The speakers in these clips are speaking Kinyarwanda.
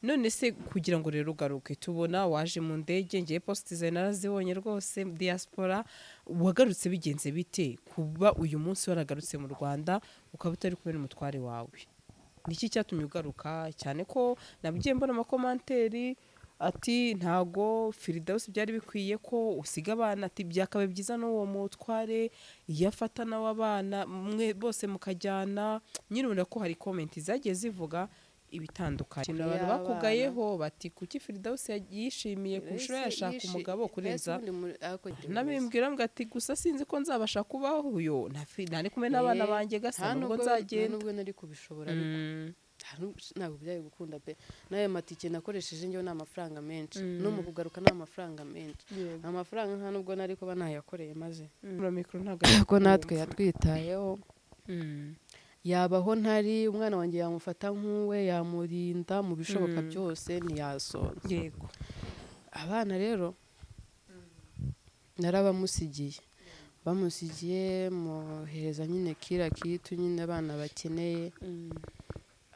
none se kugira ngo rero ugaruke tubona waje mu ndege ngiye postize narazibonye rwose diaspora wagarutse bigenze bite kuba uyu munsi waragarutse mu Rwanda ukaba utari kubera umutware wawe niki cyatumye ugaruka cyane ko nabigiye mbona amakomanteri ati ntago Firdaus byari bikwiye ko usiga abana ati byakabe byiza n'uwo mutware yafatana w'abana mwe bose mukajyana nyine ubona ko hari comment zagiye zivuga ibitandukanye abantu bakugayeho bati kuki Firdaus yishimiye kushura yashaka umugabo kurenza nabimbwira mbwa ati gusa sinzi ko nzabasha kubaho uyo ntari kumwe n'abana banjye gasa nubwo nzagenda nubwo nari kubishobora ntabwo byari gukunda pe nayo matike nakoresheje njyewe n'amafaranga menshi no mu kugaruka n'amafaranga menshi amafaranga nta nubwo nari kuba nayakoreye maze ko natwe yatwitayeho yabaho ntari umwana wanjye yamufata nk'uwe yamurinda mu bishoboka byose ntiyasonza yego abana rero narabamusigiye bamusigiye muhereza nyine kira kitu nyine abana bakeneye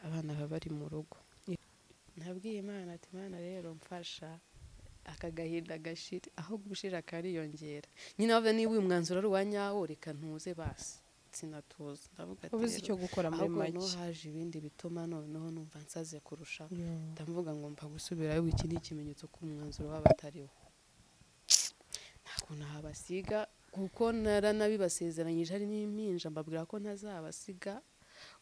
abana baba bari mu rugo nabwiye Imana ati Imana rero mfasha akagahinda gashira aho gushira kariyongera nyine bave niba uyu mwanzuro ari uwanyawo reka ntuze basi sinatuza ndavuga ati ubuze icyo gukora muri make no haje ibindi bituma noneho numva nsaze kurusha ndavuga ngo mpa gusubirayo iki ni ikimenyetso ko umwanzuro w'abatariho ntabwo nahabasiga kuko naranabibasezeranyije ari n'impinja mbabwira ko ntazabasiga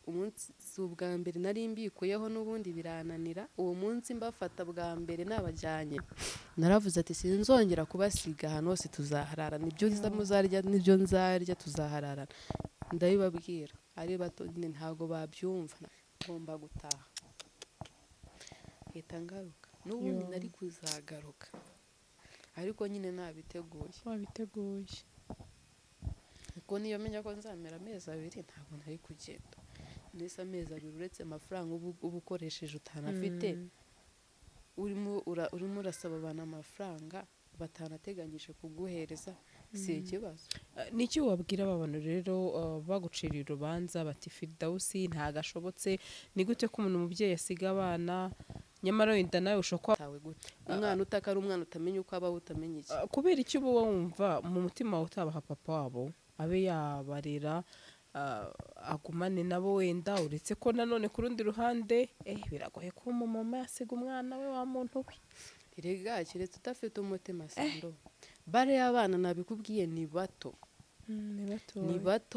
umunsi ubwa mbere nari mbikuyeho n'ubundi birananira uwo munsi mbafata bwa mbere nabajyanye naravuze ati sinzongera kubasiga ahantu hose tuzaharara nibyo muzarya nibyo nzarya tuzahararana ndabibabwira ari bato nyine ntago babyumva ngomba gutaha hita ngaruka n'ubundi nari kuzagaruka ariko nyine wabiteguye kuko niyo menya ko nzamera amezi 2 ntabwo nari kugenda nese amezi 2 uretse amafaranga uba ukoresheje utanafite urimo urasaba abantu amafaranga batanateganyije kuguhereza si ikibazo niki wabwira abantu rero bagucira urubanza bati Firdaus ntagashobotse ni gute ko umuntu umubyeyi asiga abana nyamara wenda nawe ushokwa umwana utakari umwana utamenya uko aba utamenya iki kubera icyo uba wumva mu mutima utabaha papa wabo abe yabarera agumane nabo wenda uretse ko nanone ku rundi ruhande biragoye ko umumama yasiga umwana we wa muntu we irega kiretse udafite umutima sando bare y'abana nabikubwiye ni bato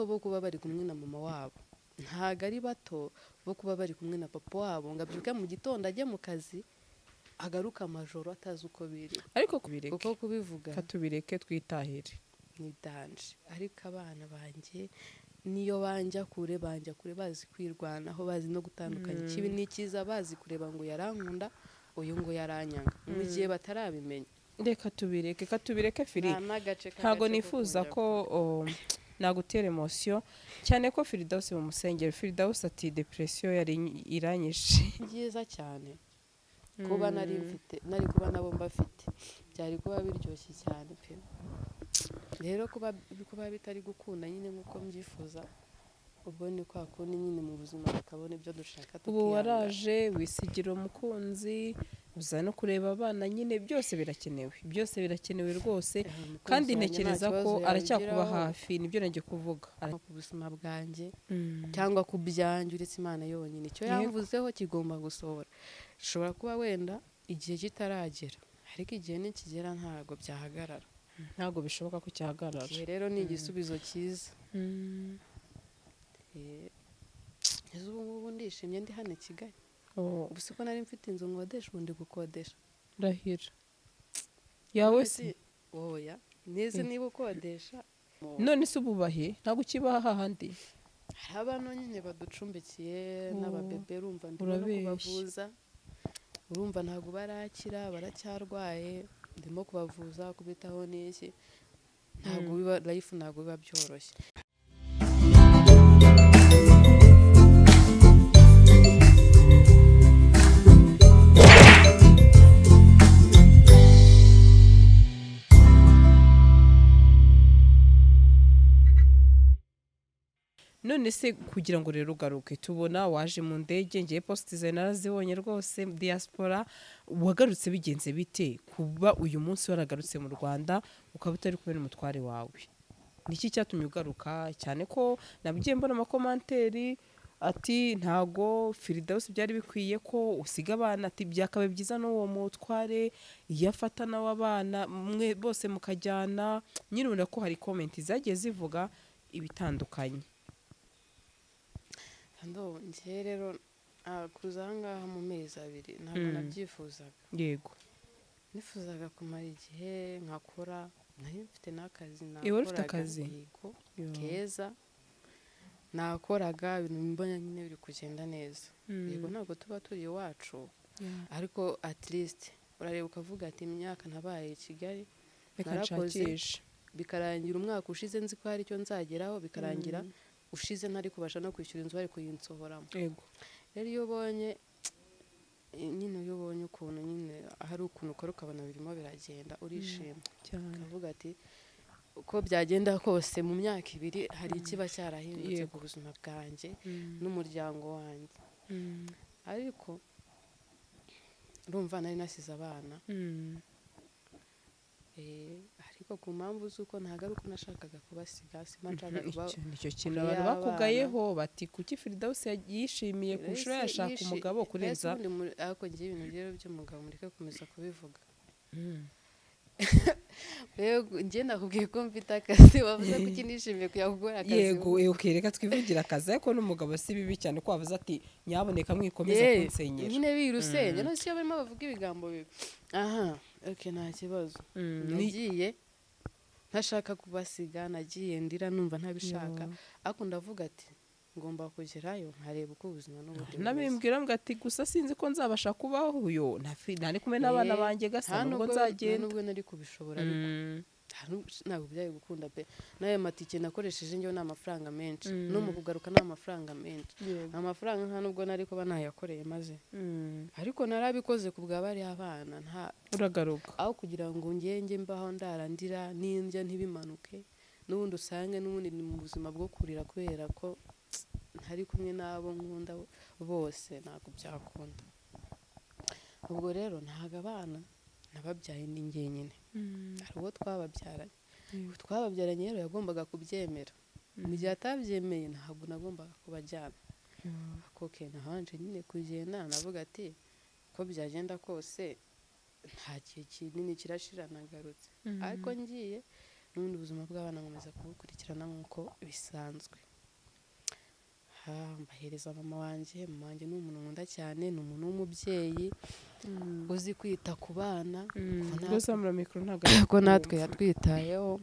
bo kuba bari kumwe na mama wabo ntago ari bato bo kuba bari kumwe na papa wabo ngabyuka mu gitondo ajye mu kazi agaruka amajoro atazi uko biri ariko kuko kubivuga katubireke twitahire ni danje ariko abana banjye niyo banja kure bazi kwirwanaho bazi no gutandukanya ikibi n'ikiza bazi kureba ngo yarankunda uyu ngo yaranyanga mu gihe batarabimenya reka tubireke Firi ntago nifuza ko nagutera emotion cyane ko Firdaus mu musengero Firdaus ati depression yari iranyishe byiza cyane kuba nari kuba nabo mbafite byari kuba biryoshye cyane pe rero kuba bitari gukunda nyine nkuko mbyifuza ubwo ni kwa kundi nyine mu buzima tukabona ibyo dushaka ubu waraje wisigira umukunzi uza no kureba abana nyine byose birakenewe rwose kandi ntekereza ko aracyakuba hafi nibyo nagiye kuvuga ku buzima bwanjye cyangwa ku byanjye uretse Imana yonyine icyo yamvuzeho kigomba gusohora ishobora kuba wenda igihe kitaragera ariko igihe nikigera ntago byahagarara ntago bishoboka ko cyahagarara rero ni igisubizo cyiza ubu ndishimye ndi hano i Kigali ubu siko nari mfite inzu nkodesha ubundi gukodesha ndahira yawe se oya neze niba ukodesha none se ububahe ntabwo ukibaha hahandi hari abantu nyine baducumbikiye n'ababebe urumva ndimo no kubavuza urumva ntabwo barakira baracyarwaye ndimo kubavuza kubitaho n'iki ntabwo biba life ntabwo biba byoroshye none none se kugira ngo rero ugaruke tubona waje mu ndege ngiye posti zawe narazibonye rwose diaspora wagarutse bigenze bite kuba uyu munsi waragarutse mu Rwanda ukaba utari kumwe n'umutware wawe niki cyatumye ugaruka cyane ko nabigiye mbona amakomanteri ati ntago Firdaus byari bikwiye ko usiga abana ati byakabaye byiza n'uwo mutware iyo afata nawe abana mwe bose mukajyana nyine ubona ko hari comment zagiye zivuga ibitandukanye. njye rero kuza aha ngaha mu mezi abiri ntabwo nabyifuzaga. Yego nifuzaga kumara igihe nkakora nari mfite n'akazi wari ufite akazi yego keza nakoraga ibintu mbona nyine biri kugenda neza. Yego ntabwo tuba turi iwacu ariko at least urareba ukavuga ati imyaka nabaye i Kigali narakoze bikarangira umwaka ushize nzi ko hari icyo nzageraho bikarangira ushize ntari kubasha no kwishyura inzu bari kuyinsohoramo. Yego rero iyo ubonye ukuntu nyine hari ukuntu ukora ukabona birimo biragenda urishima cyane ukavuga ati uko byagenda kose mu myaka ibiri hari ikiba cyarahindutse ku buzima bwanjye n'umuryango wanjye. ariko urumva nari nasize abana ariko ku mpamvu z'uko ntagaruka nashakaga kubasiga simanshaka kuba icyo kintu abantu bakugayeho bati kuki Firdaus yishimiye kushura yashaka umugabo kurenza ariko ngiye ibintu rero by'umugabo mureke komeza kubivuga. Njye nakubwiye ko mfite akazi wavuze ko ukinishimiye kujya gukora akazi. Yego ukereka twivugira akazi ariko n'umugabo si bibi cyane ko wavuze ati nyaboneka mwikomeza kunsenyera nyine birusenge no siyo barimo bavuga ibigambo bibi. Aha nta kibazo nagiye ntashaka kubasiga nagiye ndira numva ntabishaka ariko ndavuga ati ngomba kugerayo nkareba uko ubuzima n'ubundi nabimbwira mbwa ati gusa sinzi ko nzabasha kubaho uyo ntari kumwe n'abana banjye gasa nubwo nzagenda nubwo nari kubishobora ariko ntabwo byari gukunda pe nayo matike nakoresheje njyewe ni amafaranga menshi no mu kugaruka ni amafaranga menshi amafaranga nta nubwo nari kuba nayakoreye maze ariko narabikoze ku bwa bari abana nta uragaruka aho kugira ngo ngenge mbaho ndarandira n'indya ntibimanuke n'ubundi usange n'ubundi ni mu buzima bwo kurira kubera ko ntari kumwe n'abo nkunda bose ntabwo byakunda. ubwo rero ntago abana nababyaye ndi njyenyine hari uwo twababyaranye rero yagombaga kubyemera mu gihe atabyemeye ntabwo nagombaga kubajyana akoke nahanje nyine kugenda navuga ati ko byagenda kose nta gihe kinini kirashira nagarutse ariko ngiye n'ubundi ubuzima bw'abana nkomeza kubukurikirana nk'uko bisanzwe. Mbahereza mama wanjye ni umuntu nkunda cyane ni umuntu w'umubyeyi uzi kwita ku bana ko natwe yatwitayeho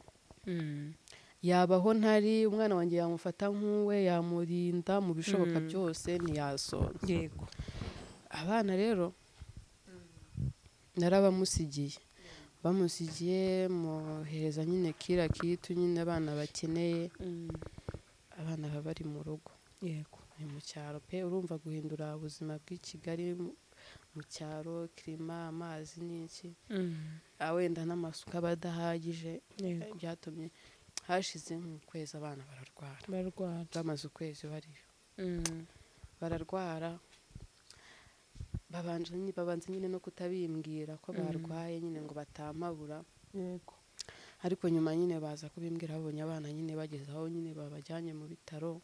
yabaho ntari umwana wanjye yamufata nk'uwe yamurinda mu bishoboka byose ntiyasonza. Yego abana rero bamusigiye muhereza nyine kira kitu nyine abana bakeneye abana baba bari mu rugo. Yego ni mu cyaro pe urumva guhindura ubuzima bw'i Kigali mu cyaro kirima amazi n'iki wenda n'amasuka badahagije byatumye hashize nk'ukwezi abana bararwara bamaze ukwezi bariyo bararwara babanza nyine no kutabimbwira ko barwaye nyine ngo batampabura. Yego ariko nyuma nyine baza kubimbwira babonye abana nyine bageze aho nyine babajyanye mu bitaro.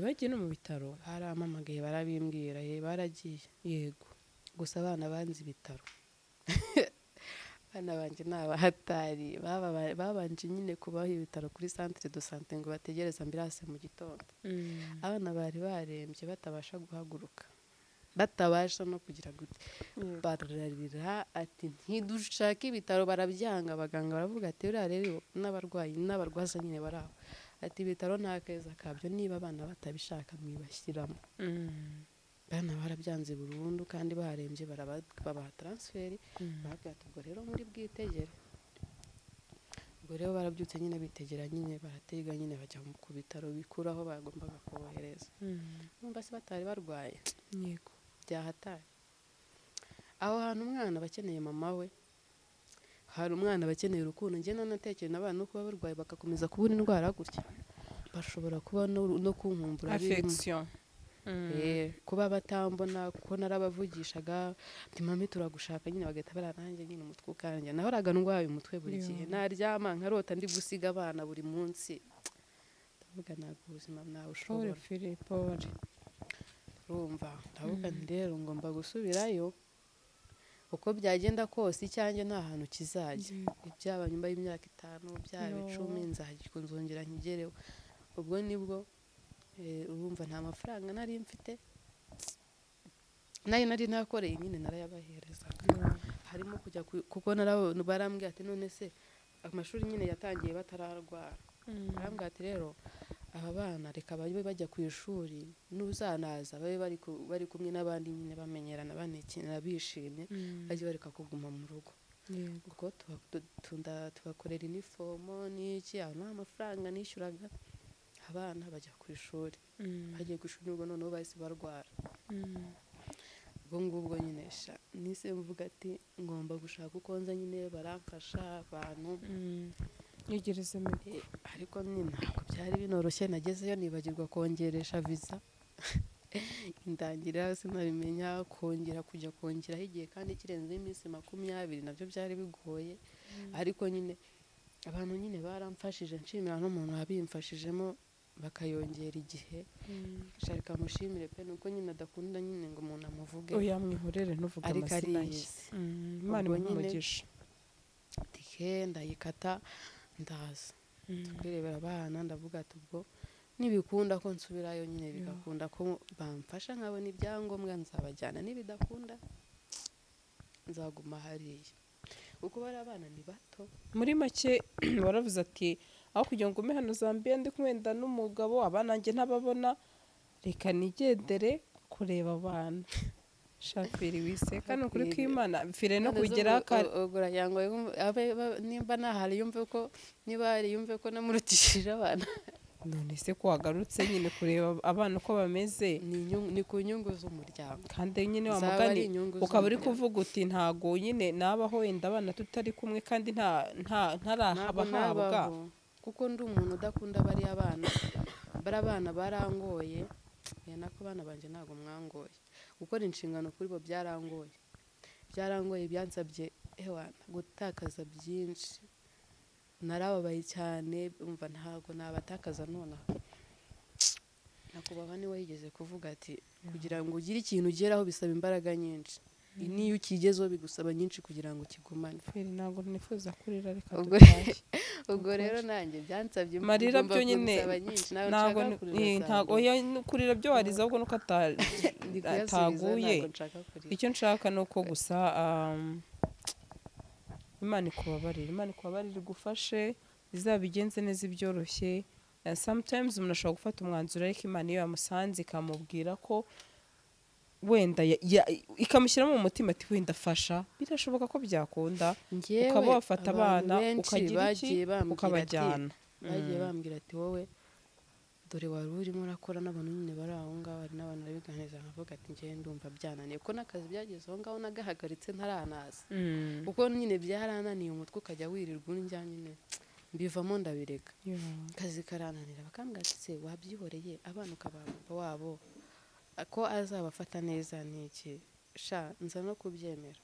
bagiye no mu bitaro baramamagaye barabimbwira baragiye. Yego gusa abana banze ibitaro abana banjye ni abahatari babanje nyine kubaho ibitaro kuri centre de santé ngo bategereze ambulance mu gitondo. abana bari barembye batabasha guhaguruka batabasha no kugira gute bararira ati ntidushaka ibitaro barabyanga abaganga baravuga ati uriya rero n'abarwayi n'abarwaza nyine baraho ati ibitaro nta keza kabyo niba abana batabishaka mwibashyiramo. bana barabyanze burundu kandi barembye babaha transfert bavuga ati ubwo rero muri bwitegere. ubwo rero barabyutse nyine bitegera nyine baratega nyine bajya ku bitaro bikuru aho bagombaga kubohereza. numva se batari barwaye. Yego byahatari aho hantu umwana bakeneye mama we hari umwana bakeneye urukundo njye nanatekereza n'abana no kuba barwaye bagakomeza kubura indwara gutya bashobora kuba no kunkumbura birimo. affection. Kuba batambona kuko narabavugishaga ati mami turagushaka nyine bagahita barananjye nyine umutwe ukanjye nahoraga ndwaye umutwe buri gihe naryama nkarota ndi gusiga abana buri munsi ndavuga ntabwo ubuzima nawe ushobora urumva ndavuga nti rero ngomba gusubirayo uko byagenda kose icyanjye nta hantu kizajya ibyaba nyuma y'imyaka 5 byaba 10 nzongera nkigereho ubwo nibwo urumva nta mafaranga nari mfite nari nakoreye nyine narayabaherezaga harimo kujya kuko barambwira ati none se amashuri nyine yatangiye batararwara barambwira ati rero aba bana reka babe bajya ku ishuri n'uzanaza babe bari kumwe n'abandi nyine bamenyerana banekinira bishimye bajye bareka kuguma mu rugo ubwo tubakorera inifomo n'iki aho nta mafaranga nishyuraga abana bajya ku ishuri bagiye ku ishuri ubwo noneho bahise barwara ubwo ngubwo nyine nise mvuga ati ngomba gushaka uko nza nyine baramfasha abantu yegereza ariko nyine ntabwo byari binoroshye nagezeyo nibagirwa kongeresha visa indangira sinabimenya kongeraho igihe kandi kirenze iminsi 20 nabyo byari bigoye ariko nyine abantu nyine baramfashije nshimira n'umuntu wabimfashijemo bakayongera igihe sharika mushimire pe nuko nyine adakunda nyine ngo umuntu amuvuge yamwihorere ntuvuge amazina ye Imana imugisha tike ndayikata ndaza kwirebera abana ndavuga ati ubwo nibikunda ko nsubirayo nyine bigakunda ko bamfasha nkabona ibyangombwa nzabajyana nibidakunda nzaguma hariya uko bari abana ni bato muri make waravuze ati aho kugira ngo ume hano Zambia ndi kumwenda n'umugabo abana njye ntababona reka nigendere kureba abana shafiri wiseka no kuri kwimana fire no kugera ogura yango nimba nahari yumve ko niba ari yumve ko namurutishije abana none se ko wagarutse nyine kureba abana uko bameze ni ku nyungu z'umuryango kandi nyine wa mugani ukaba uri kuvuga uti ntago nyine nabaho wenda abana tutari kumwe kandi ntarahabwa kuko ndi umuntu udakunda bari abana barangoye nako abana banje ntago mwangoye gukora inshingano kuri bo byarangoye byansabye gutakaza byinshi narababaye cyane umva ntago nabatakaza nonaha nakubaha niwe yigeze kuvuga ati kugira ngo ugire ikintu ugeraho bisaba imbaraga nyinshi niyo ukigezeho bigusaba nyinshi kugira ngo kigumane ntabwo nifuza kurira reka ubwo rero nanjye byansabye marira byo nyine ntago kurira byo wariza ahubwo nuko ataguye icyo nshaka ni uko gusa Imana ikubabarire igufashe izabigenze neza ibyoroshye sometimes umuntu ashobora gufata umwanzuro ariko Imana iyo yamusanze ikamubwira ko wenda ikamushyiramo mu mutima ati wenda fasha birashoboka ko byakunda ukaba wafata abana ukagira iki ukabajyana bagiye bambwira ati wowe dore wari urimo urakora n'abantu nyine bari aho ngaho hari n'abantu babiganiriza nkavuga ati njye ndumva byananiye ko n'akazi byageze aho ngaho nagahagaritse ntaranaza kuko nyine byarananiye umutwe ukajya wirirwa urya nyine mbivamo ndabireka akazi karananira bakambwira ati se wabyihoreye abana ukababa wabo ko azabafata neza n'iki nza no kubyemera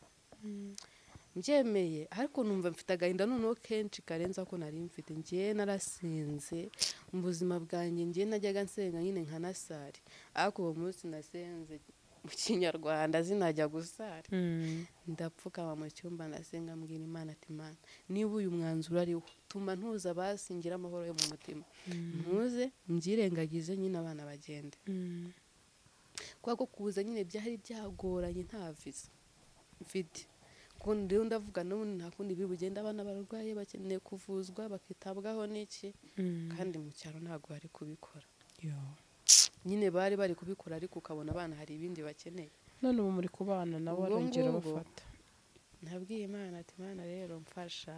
mbyemeye ariko numva mfite agahinda noneho kenshi karenza ko nari mfite njye narasenze mu buzima bwanjye njye najyaga nsenga nyine nka nasari ariko uwo munsi nasenze mu kinyarwanda zinajya gusara ndapfukama mu cyumba nasenga mbwira Imana ati Imana niba uyu mwanzuro ariwo tuma ntuza basingira amahoro yo mu mutima ntuze mbyirengagize nyine abana bagende kwa ko kuza nyine byari byagoranye nta visa mfite kundi rero ndavuga n'ubundi nta kundi biri bugenda abana barwaye bakeneye kuvuzwa bakitabwaho n'iki kandi mu cyaro ntabwo bari kubikora nyine bari kubikora ariko ukabona abana hari ibindi bakeneye none ubu muri kubana nabo arongera bafata nabwiye Imana ati Imana rero mfasha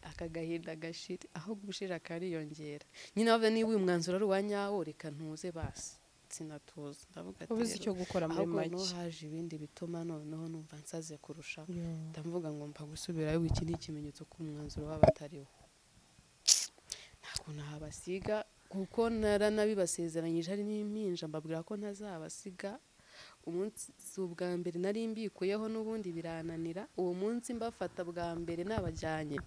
aka gahinda gashira aho gushira kariyongera nyine bave niba uyu mwanzuro ari uwanyawo reka ntuze basi sinatuza ndavuga ati ubuze icyo gukora muri make ahubwo haje ibindi bituma noneho numva nsaze kurusha ndavuga ngo mpa gusubirayo iki ni ikimenyetso ko umwanzuro w'abatariho ntabwo nahabasiga kuko naranabibasezeranyije hari n'impinja mbabwira ko ntazabasiga. Umunsi ubwa mbere nari mbikuyeho n'ubundi birananira, uwo munsi mbafata bwa mbere nabajyanye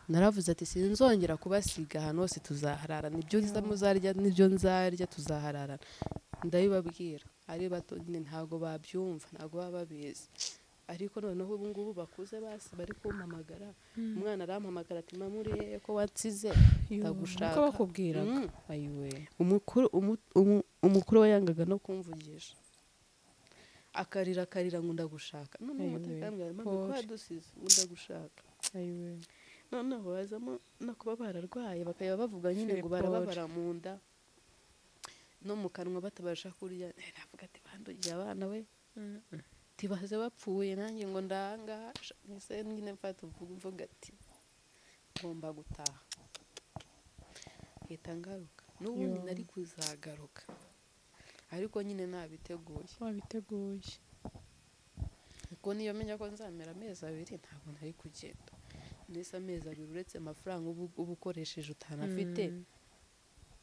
naravuze ati sinzongera kubasiga, ahantu hose tuzahararana, ibyo muzarya n'ibyo nzarya tuzahararana. Ndabibabwira ari bato nyine ntabwo babyumva, ntabwo baba babizi, ariko noneho ubu ngubu bakuze basi bari kumpamagara. Umwana arampamagara ati mama uri hehe ko wansize ndagushaka. uko bakubwiraga ayiwe umukuru we yangaga no kumvugisha, akarira ngo ndagushaka. Noneho umutakambwira mama ko yadusize ngo ndagushaka. ayiwe noneho bazamo no kuba bararwaye bakaba bavuga nyine ngo barababara mu nda no mu kanwa batabasha kurya. Navuga ati bandugiye abana we tibaze bapfuye nanjye ngo ndanga nise nyine mfata uvuga ati ngomba gutaha hita ngaruka. N'ubundi nari kuzagaruka ariko nyine nabiteguye kuko niyo menya ko nzamera amezi 2 ntabwo nari kugenda. Ndetse amezi 2 uretse amafaranga uba ukoresheje utanafite,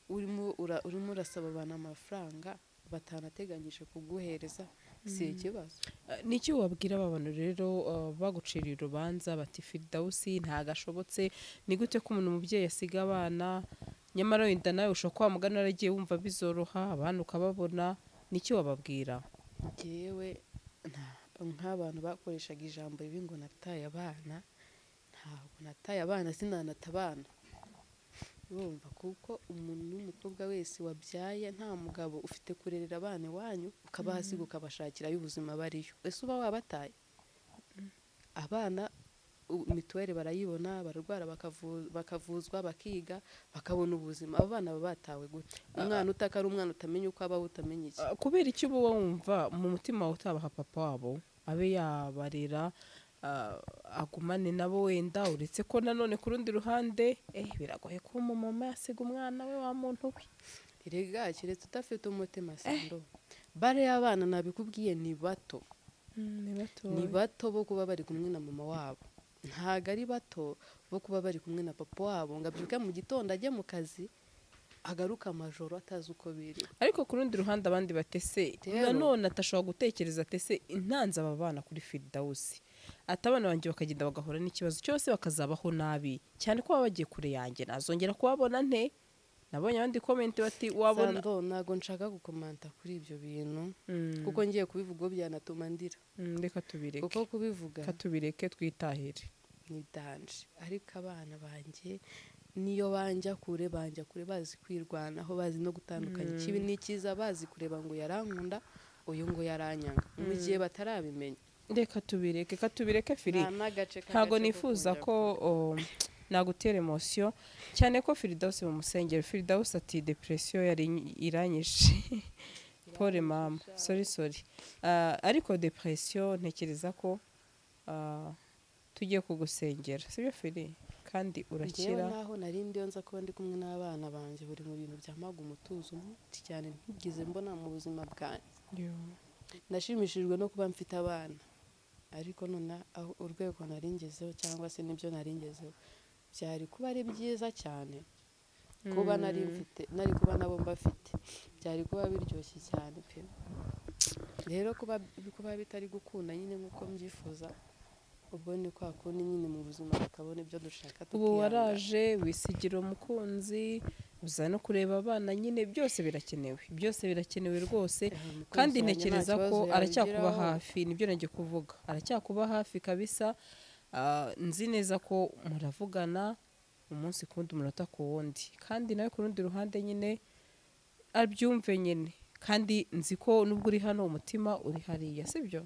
urimo urasaba abantu amafaranga batanateganyije kuguhereza, si ikibazo. Niki wabwira aba bantu rero baguciriye urubanza bati Firidausi ntagashobotse, ni gute ko umuntu umubyeyi asiga abana nyamara wenda nawe ushobora kwa mugana aragiye wumva bizoroha abantu ukababona, niki wababwira? Jewe nk'abantu bakoreshaga ijambo ribi ngo nataye abana, ntabwo nataye abana, sinanata abana. Urumva kuko umuntu w'umukobwa wese wabyaye nta mugabo ufite kurerera abana iwanyu ukabahasiga ukabashakirayo ubuzima bariyo, ese uba wabataye? Abana mituweli barayibona, bararwara bakavuzwa bakiga bakabona ubuzima. Abo bana baba batawe gute? Umwana utakari umwana utamenya uko abaho, utamenya iki. Kubera iki uba wumva mu mutima wawe utabaha papa wabo abe yabarera agumane nabo wenda, uretse ko nanone ku rundi ruhande biragoye ko umumama yasiga umwana we wa muntu we. Erega kiretse udafite umutima sando, bare y'abana nabikubwiye ni bato, ni bato bo kuba bari kumwe na mama wabo, ntago ari bato bo kuba bari kumwe na papa wabo ngo abyuke mu gitondo ajye mu kazi agaruka amajoro atazi uko biri. Ariko ku rundi ruhande abandi batese nanone atashobora gutekereza atese intanze aba bana kuri Firidausi, atabana banjye bakagenda bagahora n'ikibazo cyose bakazabaho nabi cyane ko baba bagiye kure yanjye, nazongera kubabona nte? Nabonye abandi comment bati wabona Sando nago nshaka gukomanta kuri ibyo bintu kuko ngiye kubivuga byanatuma ndira. Reka tubireke, kuko kubivuga katubireke twitahire ni danje. Ariko abana banjye niyo banja kure bazi kwirwanaho, bazi no gutandukanya ikibi n'ikiza, bazi kureba ngo yarankunda uyu ngo yaranyanga mu gihe batarabimenya. Reka tubireke Firi, ntago nifuza ko nagutera emotion cyane ko Firidausi mu musengero. Firidausi ati depression yari iranyishe pole mama, sorry ariko depression ntekereza ko tugiye kugusengera, sibyo Firi? Kandi urakira. Naho nari ndiyo nza kuba ndi kumwe n'abana banjye buri mu bintu byamaga umutuzo muti cyane ntigize mbona mu buzima bwanjye. Nashimishijwe no kuba mfite abana, ariko none aho urwego naringezeho cyangwa se nibyo naringezeho byari kuba ari byiza cyane kuba nari kuba nabo mbafite, byari kuba biryoshye cyane pe. Rero kuba bitari gukunda nyine nkuko mbyifuza, ubwo ni kwa kundi nyine mu buzima tukabona ibyo dushaka. Ubu waraje wisigira umukunzi, uza no kureba abana, nyine byose birakenewe rwose. Kandi ntekereza ko aracyakuba hafi, nibyo nagiye kuvuga, aracyakuba hafi kabisa. Nzi neza ko muravugana umunsi kundi umunota ku wundi, kandi nawe ku rundi ruhande nyine abyumve nyine, kandi nzi ko nubwo uri hano umutima uri hariya, sibyo?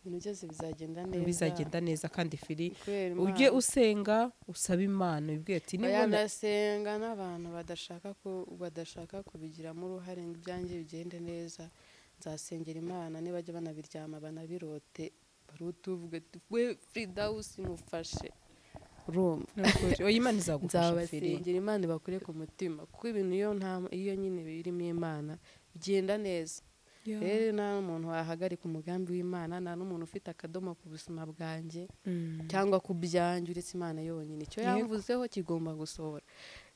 Ibintu byose bizagenda neza. Kandi Firi ujye usenga, usaba Imana, ubwiye ati nibona ndasenga n'abantu badashaka kubigiramo uruhare ngo ibyanjye bigende neza. Nzasengera Imana nibajya banabiryama banabirote barutuvuga we Firidausi mufashe. Urumva oya Imana izagufasha Firi, nzabasengera Imana bakure ku mutima kuko ibintu iyo nyine birimo Imana bigenda neza. Rero nta n'umuntu wahagarika umugambi w'Imana, nta n'umuntu ufite akadomo ku buzima bwanjye cyangwa ku byanjye uretse Imana yonyine. Icyo yavuzeho kigomba gusohora.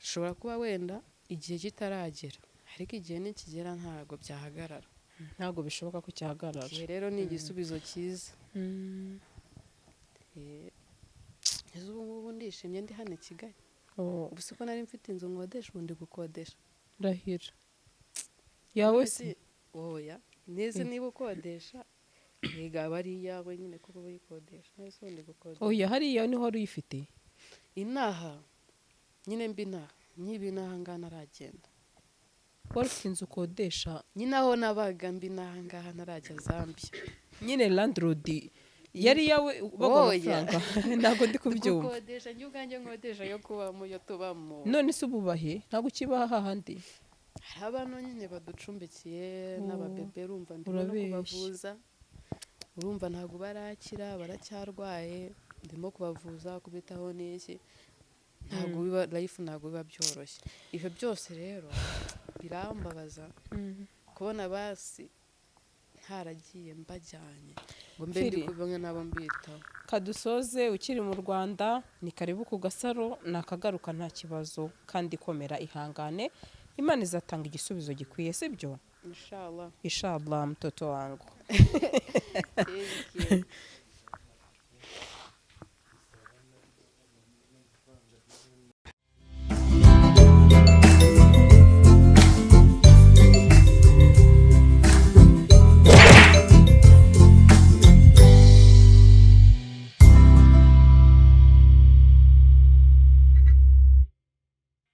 Ishobora kuba wenda igihe kitaragera, ariko igihe nikigera ntabwo byahagarara. ntabwo bishoboka ko cyahagarara. igihe rero ni igisubizo cyiza. Ese ubu ngubu ndishimye ndi hano i Kigali. Gusa ko nari mfite inzu nkodesha, ubu ndi gukodesha. Ndahira yawe se? Oya, neze niba ukodesha yega aba ari iyawe nyine kuko uyikodesha. Nese undi gukodesha. Oya, hariya niho wari uyifite? Inaha nyine mbinaha nk'ibinaha ngaha naragenda. Wari ufite inzu ukodesha? Nyine aho nabaga mbinaha ngaha narajya Zambia. Nyine landlord yari yawe bagwa amafaranga? Ntabwo ndi kubyumva. Gukodesha njye ubwanjye nkodesha yo kubamo, yo tubamo. None se ububahe ntabwo ukibaha hahandi? Hari abantu nyine baducumbikiye n'ababebe, urumva ndimo no urabeshya. kubavuza, urumva ntabwo barakira, baracyarwaye, ndimo kubavuza, kubitaho n'iki, ntabwo biba life, ntabwo biba byoroshye. Ibyo byose rero birambabaza kubona basi ntaragiye mbajyanye ngo mbe ndi kubimwe nabo mbitaho. Kadusoze, ukiri mu Rwanda ni karibu ku Gasaro, nakagaruka nta kibazo, kandi komera, ihangane, Imana izatanga igisubizo gikwiye, sibyo? Inshallah. Inshallah mtoto wangu. Thank you.